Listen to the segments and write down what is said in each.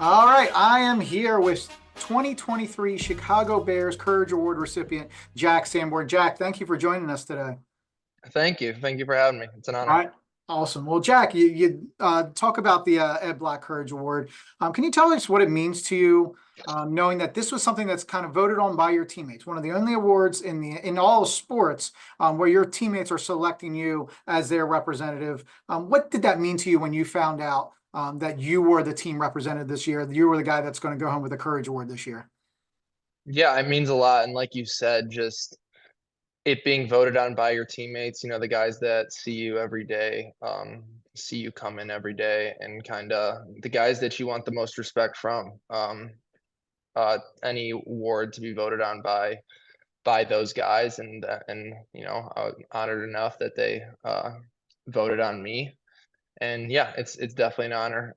All right, I am here with 2023 Chicago Bears Courage Award recipient Jack Sanborn. Jack, thank you for joining us today. Thank you. Thank you for having me. It's an All honor. right, awesome. Well, Jack, you talk about the Ed Black Courage Award. Can you tell us what it means to you, knowing that this was something that's kind of voted on by your teammates, one of the only awards in all sports where your teammates are selecting you as their representative. What did that mean to you when you found out that you were the team represented this year? You were the guy that's going to go home with the Courage Award this year. Yeah, it means a lot. And like you said, just it being voted on by your teammates, the guys that see you every day, see you come in every day, and kind of the guys that you want the most respect from. Any award to be voted on by those guys, and I was honored enough that they voted on me. And yeah, it's definitely an honor,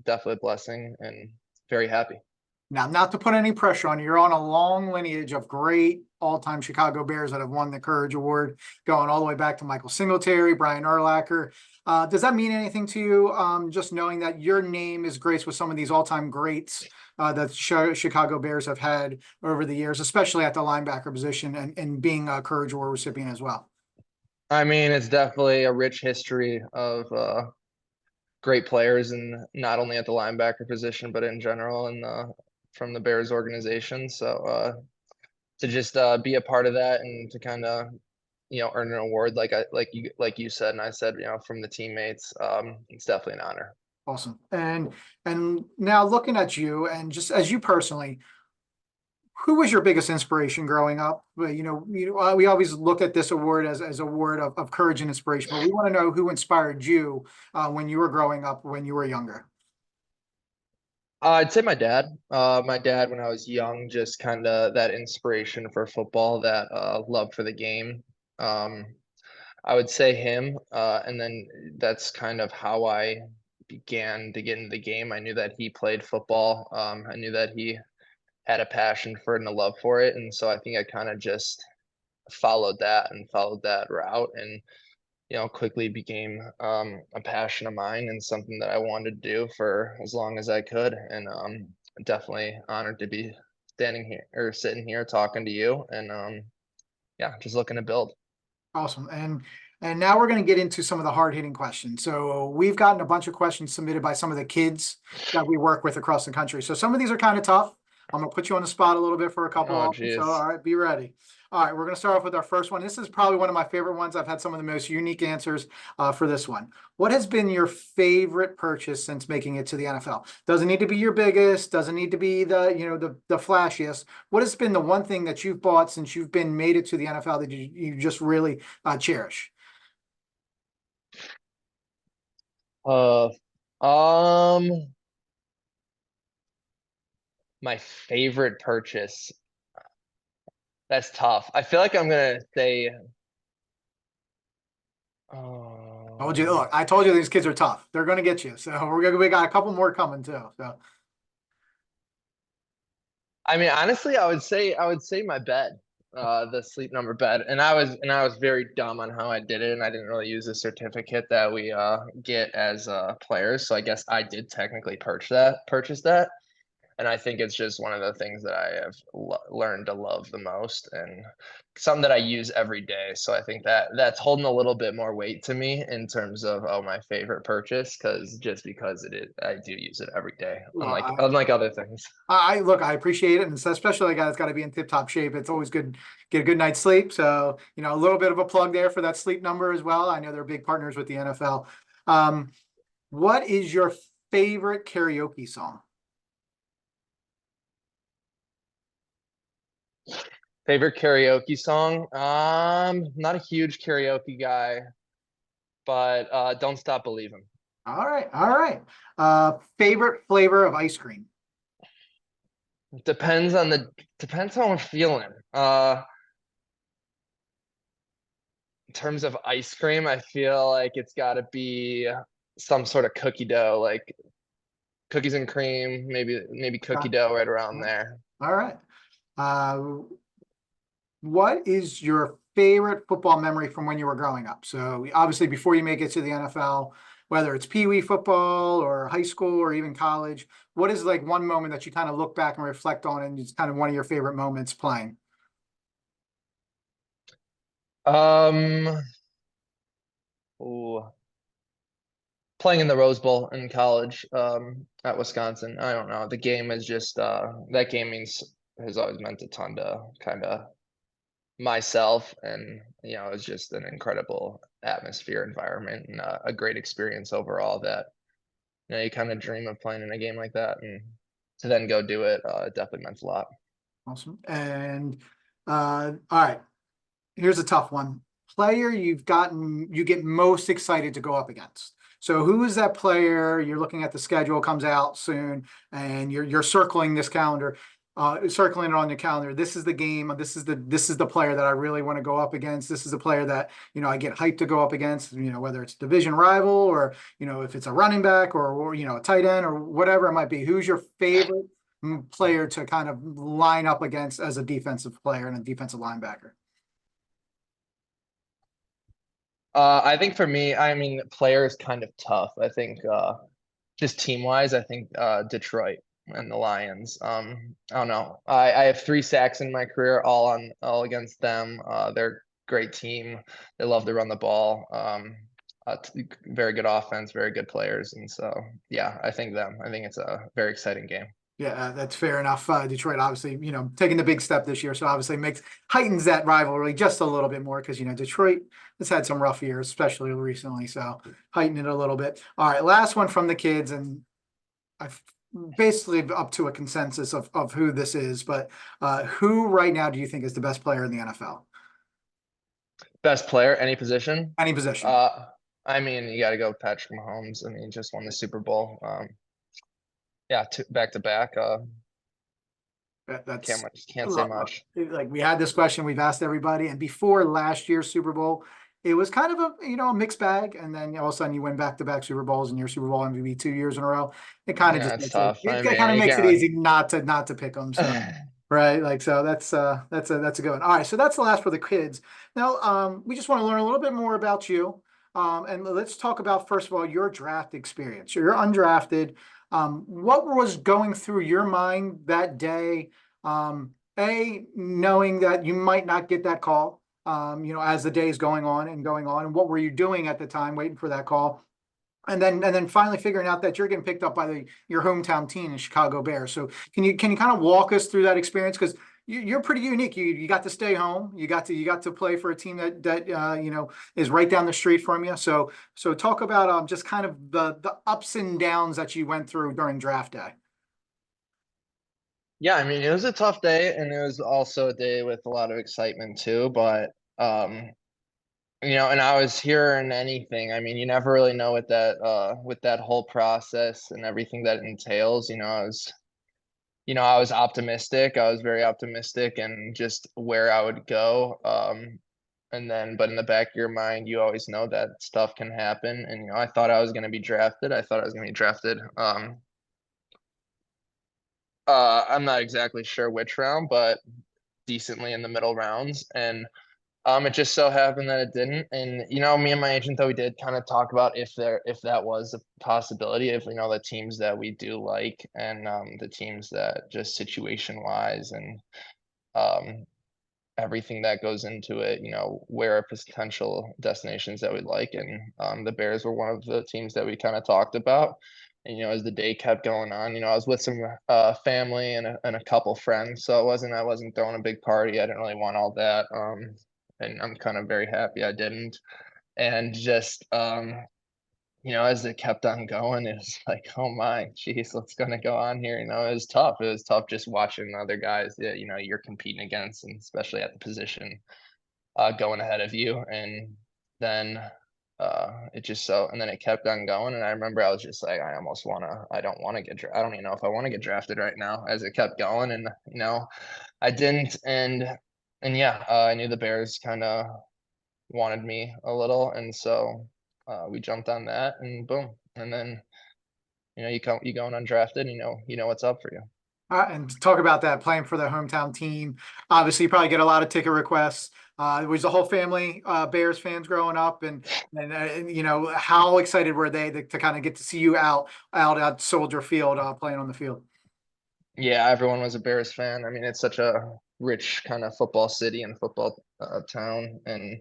definitely a blessing, and very happy. Now, not to put any pressure on you, you're on a long lineage of great all-time Chicago Bears that have won the Courage Award, going all the way back to Michael Singletary, Brian Urlacher. Does that mean anything to you, just knowing that your name is graced with some of these all-time greats that Chicago Bears have had over the years, especially at the linebacker position and being a Courage Award recipient as well? I mean, it's definitely a rich history of great players, and not only at the linebacker position, but in general, and from the Bears organization. So to just be a part of that, and to kind of earn an award like you said, and I said, from the teammates, it's definitely an honor. Awesome. And now looking at you and just as you personally, who was your biggest inspiration growing up? We always look at this award as a word of courage and inspiration, but we want to know who inspired you when you were growing up, when you were younger. I'd say my dad. My dad, when I was young, just kind of that inspiration for football, that love for the game. Um, I would say him, and then that's kind of how I began to get into the game. I knew that he played football. I knew that he had a passion for it and a love for it, and so I think I kind of just followed that route, and quickly became a passion of mine and something that I wanted to do for as long as I could. And definitely honored to be standing here or sitting here talking to you, and yeah, just looking to build. Awesome. And now we're going to get into some of the hard-hitting questions. So we've gotten a bunch of questions submitted by some of the kids that we work with across the country. So some of these are kind of tough. I'm going to put you on the spot a little bit for a couple Oh of them. So geez. all right, be ready. All right, we're going to start off with our first one. This is probably one of my favorite ones. I've had some of the most unique answers for this one. What has been your favorite purchase since making it to the NFL? Doesn't need to be your biggest, doesn't need to be the flashiest. What has been the one thing that you've bought since you've been made it to the NFL that you just really cherish? Uh, um, my favorite purchase. That's tough. I feel like I'm gonna say. Look, I told you these kids are tough. They're going to get you. So we got a couple more coming too. So I mean, honestly, I would say my bed, the Sleep Number bed, and I was very dumb on how I did it, and I didn't really use the certificate that we get as players. So I guess I did technically purchase that, and I think it's just one of the things that I have learned to love the most, and something that I use every day. So I think that that's holding a little bit more weight to me in terms of, oh, my favorite purchase, because it is, I do use it every day, well, unlike other things. I look, I appreciate it, and especially a guy that's got to be in tip-top shape. It's always good get a good night's sleep. So a little bit of a plug there for that Sleep Number as well. I know they're big partners with the NFL. Um, what is your favorite karaoke song? Favorite karaoke song? Not a huge karaoke guy, but "Don't Stop Believing." All right, all right. Favorite flavor of ice cream? Depends how I'm feeling. In terms of ice cream, I feel like it's got to be some sort of cookie dough, like cookies and cream, maybe cookie Got- dough right around there. All right. Uh, what is your favorite football memory from when you were growing up? So obviously before you make it to the NFL, whether it's Pee Wee football or high school or even college. What is like one moment that you kind of look back and reflect on, and it's kind of one of your favorite moments playing? Um, ooh, playing in the Rose Bowl in college, at Wisconsin. I don't know. The game is just that game means has always meant a ton to kind of myself, and it's just an incredible atmosphere, environment, and a great experience overall that you kind of dream of playing in a game like that, and to then go do it, definitely meant a lot. Awesome. And all right, here's a tough one. Player you get most excited to go up against. So who is that player? You're looking at the schedule, comes out soon, and you're circling this calendar, circling it on the calendar. This is the game. This is the player that I really want to go up against. This is the player that I get hyped to go up against. Whether it's division rival or if it's a running back or a tight end or whatever it might be. Who's your favorite player to kind of line up against as a defensive player and a defensive linebacker? I think for me, I mean, player is kind of tough. I think just team wise, I think Detroit and the Lions. I don't know. I have 3 sacks in my career, all against them. They're a great team. They love to run the ball. Very good offense, very good players, and so yeah, I think them. I think it's a very exciting game. Yeah, that's fair enough. Detroit, obviously, taking the big step this year, so obviously heightens that rivalry just a little bit more because Detroit has had some rough years, especially recently. So heighten it a little bit. All right, last one from the kids, and I've basically up to a consensus of who this is, but who right now do you think is the best player in the NFL? Best player, any position. Any position. Uh, I mean, you got to go with Patrick Mahomes. I mean, he just won the Super Bowl. Yeah, back to back. That's Can't say look, much. like we had this question we've asked everybody, and before last year's Super Bowl, it was kind of a mixed bag, and then all of a sudden you win back-to-back Super Bowls and your Super Bowl MVP 2 years in a row. It kind of Yeah, just it's makes it tough. I it kind mean, of you makes it can't. easy not to pick them. So right, like so that's a good one. All right, so that's the last for the kids. Now, we just want to learn a little bit more about you, and let's talk about first of all your draft experience. You're undrafted. What was going through your mind that day? Knowing that you might not get that call, as the day is going on and what were you doing at the time waiting for that call? And then finally figuring out that you're getting picked up by your hometown team, the Chicago Bears. So can you kind of walk us through that experience? Because you're pretty unique. You got to stay home. You got to play for a team that is right down the street from you. So talk about just kind of the ups and downs that you went through during draft day. Yeah, I mean, it was a tough day, and it was also a day with a lot of excitement too. But um, and I was hearing anything. I mean, you never really know with that whole process and everything that it entails. I was optimistic. I was very optimistic and just where I would go. And then, but in the back of your mind, you always know that stuff can happen. And I thought I was going to be drafted. I thought I was going to be drafted. I'm not exactly sure which round, but decently in the middle rounds. And it just so happened that it didn't. And me and my agent, though, we did kind of talk about if that was a possibility, if the teams that we do like, and the teams that just situation wise and um everything that goes into it, where are potential destinations that we'd like. And the Bears were one of the teams that we kind of talked about. And as the day kept going on, I was with some family and a couple friends, so I wasn't throwing a big party. I didn't really want all that. And I'm kind of very happy I didn't. And just as it kept on going, it was like, oh my, geez, what's gonna go on here? It was tough. It was tough just watching other guys that you're competing against, and especially at the position going ahead of you. And then and then it kept on going. And I remember I was just like, I don't want to I don't even know if I want to get drafted right now, as it kept going. And I didn't. And yeah, I knew the Bears kind of wanted me a little, and so we jumped on that, and boom. And then you going undrafted, and you know what's up for you. And talk about that playing for the hometown team. Obviously, you probably get a lot of ticket requests. Was the whole family Bears fans growing up, and how excited were they to kind of get to see you out at Soldier Field playing on the field? Yeah, everyone was a Bears fan. I mean, it's such a rich kind of football city and football town, and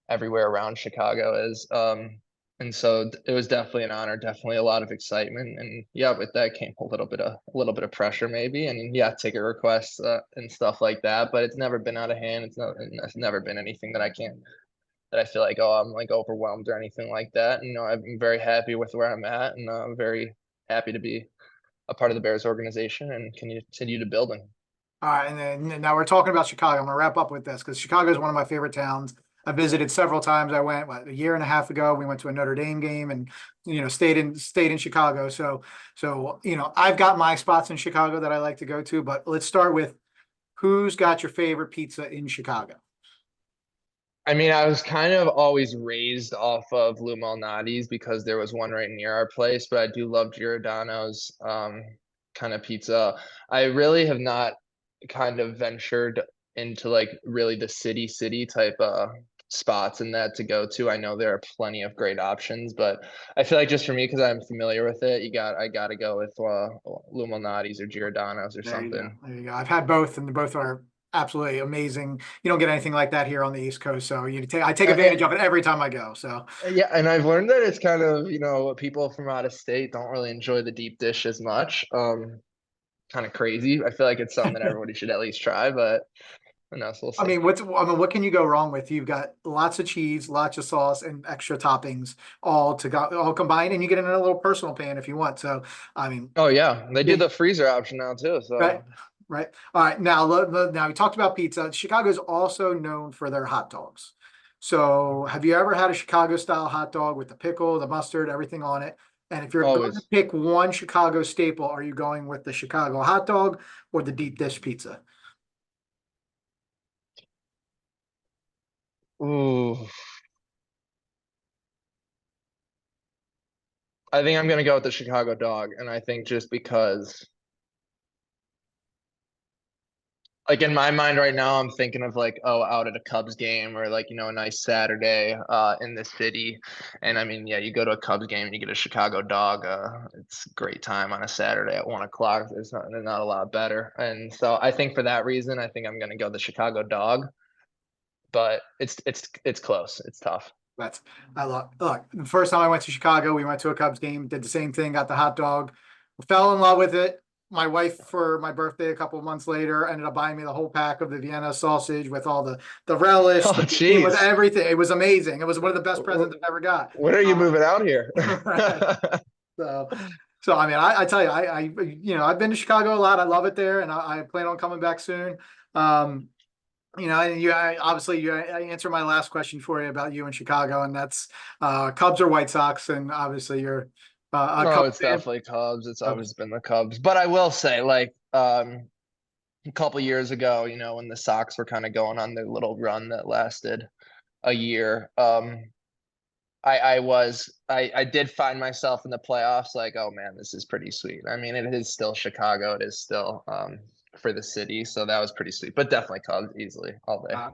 everywhere around Chicago is. And so it was definitely an honor, definitely a lot of excitement, and yeah, with that came a little bit of pressure maybe, and yeah, ticket requests and stuff like that. But it's never been out of hand. It's never been anything that I feel like, oh, I'm like overwhelmed or anything like that. And, I'm very happy with where I'm at, and I'm very happy to be a part of the Bears organization and continue to building. All right, and then now we're talking about Chicago. I'm gonna wrap up with this because Chicago is one of my favorite towns. I visited several times. I went a year and a half ago. We went to a Notre Dame game and stayed in Chicago. So I've got my spots in Chicago that I like to go to. But let's start with who's got your favorite pizza in Chicago? I mean, I was kind of always raised off of Lou Malnati's because there was one right near our place, but I do love Giordano's kind of pizza. I really have not kind of ventured into like really the city type spots and that to go to. I know there are plenty of great options, but I feel like just for me, because I'm familiar with it, I gotta go with Lou Malnati's or Giordano's or There you go. something. There you go. I've had both, and both are absolutely amazing. You don't get anything like that here on the East Coast, so I take advantage of it every time I go. So Yeah, and I've learned that it's kind of, people from out of state don't really enjoy the deep dish as much. Kind of crazy. I feel like it's something that everybody should at least try, but who knows? We'll see. what can you go wrong with? You've got lots of cheese, lots of sauce, and extra toppings all combined, and you get in a little personal pan if you want. So I mean, Oh yeah, they do yeah, the freezer option now too. right, So right. All right, now we talked about pizza. Chicago is also known for their hot dogs. So have you ever had a Chicago style hot dog with the pickle, the mustard, everything on it? And if you're going to always. pick one Chicago staple, are you going with the Chicago hot dog or the deep dish pizza? Ooh, I think I'm gonna go with the Chicago dog, and I think just because, like in my mind right now, I'm thinking of like, oh, out at a Cubs game or like, a nice Saturday in the city. And I mean, yeah, you go to a Cubs game and you get a Chicago dog. It's a great time on a Saturday at 1 o'clock. There's not a lot better. And so I think for that reason, I think I'm gonna go the Chicago dog. But it's close. It's tough. That's I look. The first time I went to Chicago, we went to a Cubs game, did the same thing, got the hot dog, fell in love with it. My wife, for my birthday a couple of months later, ended up buying me the whole pack of the Vienna sausage with all the relish, Oh, the came with geez. everything. It was amazing. It was one of the best presents I've ever got. When are you moving out here? Right. So, so I mean, I tell you, I've been to Chicago a lot. I love it there, and I plan on coming back soon. Um, and obviously I answer my last question for you about you in Chicago, and that's Cubs or White Sox, and obviously you're a No, Cubs it's fan. definitely Cubs. It's Cubs. always been the Cubs. But I will say, like, a couple years ago, when the Sox were kind of going on their little run that lasted a year, I did find myself in the playoffs like, oh man, this is pretty sweet. I mean, it is still Chicago. It is still for the city, so that was pretty sweet. But definitely Cubs easily all day. Uh,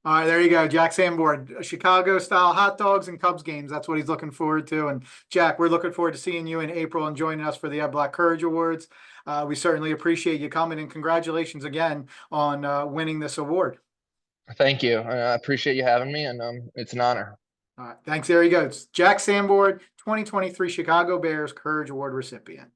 all right, there you go, Jack Sanborn, Chicago style hot dogs and Cubs games. That's what he's looking forward to. And Jack, we're looking forward to seeing you in April and joining us for the Black Courage Awards. We certainly appreciate you coming, and congratulations again on winning this award. Thank you. I appreciate you having me, and it's an honor. All right, thanks. There you go. It's Jack Sanborn, 2023 Chicago Bears Courage Award recipient.